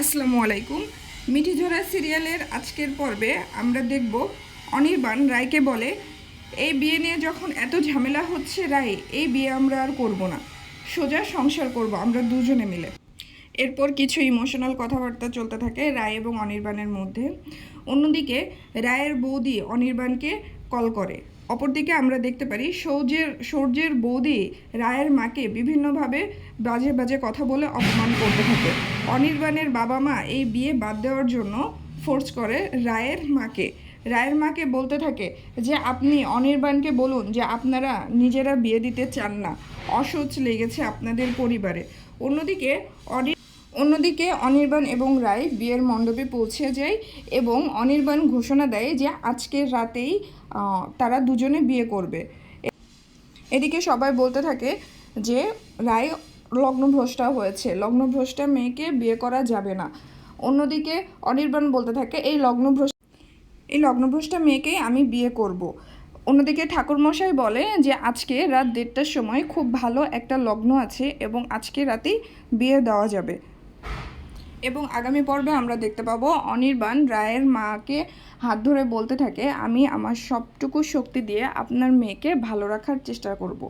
আসসালামু আলাইকুম। মিঠিঝোরা সিরিয়ালের আজকের পর্বে আমরা দেখব অনির্বাণ রায়কে বলে, এই বিয়ে নিয়ে যখন এত ঝামেলা হচ্ছে রায়, এই বিয়ে আমরা আর করব না, সোজা সংসার করব আমরা দুজনে মিলে। এরপর কিছু ইমোশনাল কথাবার্তা চলতে থাকে রায় এবং অনির্বাণের মধ্যে। অন্যদিকে রায়ের বৌদি অনির্বাণকে কল করে। অপরদিকে আমরা দেখতে পারি সূর্যের বৌদি রায়ের মাকে বিভিন্নভাবে বাজে বাজে কথা বলে অপমান করতে থাকে। অনির্বাণের বাবা মা এই বিয়ে বাদ দেওয়ার জন্য ফোর্স করে রায়ের মাকে বলতে থাকে যে আপনি অনির্বাণকে বলুন যে আপনারা নিজেরা বিয়ে দিতে চান না, অসহ্য লেগেছে আপনাদের পরিবারে। অন্যদিকে অনির্বাণ এবং রায় বিয়ের মণ্ডপে পৌঁছে যায় এবং অনির্বাণ ঘোষণা দেয় যে আজকের রাতেই তারা দুজনে বিয়ে করবে। এদিকে সবাই বলতে থাকে যে রায় লগ্নভ্রষ্টা হয়েছে, লগ্নভ্রষ্টা মেয়েকে বিয়ে করা যাবে না। অন্যদিকে অনির্বাণ বলতে থাকে এই লগ্নভ্রষ্টা মেয়েকেই আমি বিয়ে করব। অন্যদিকে ঠাকুরমশাই বলে যে আজকে রাত 1:30টার সময় খুব ভালো একটা লগ্ন আছে এবং আজকে রাতেই বিয়ে দেওয়া যাবে। এবং আগামী পর্বে আমরা দেখতে পাবো অনির্বাণ রায়ের মাকে হাত ধরে বলতে থাকে আমি আমার সবটুকু শক্তি দিয়ে আপনার মেয়েকে ভালো রাখার চেষ্টা করব।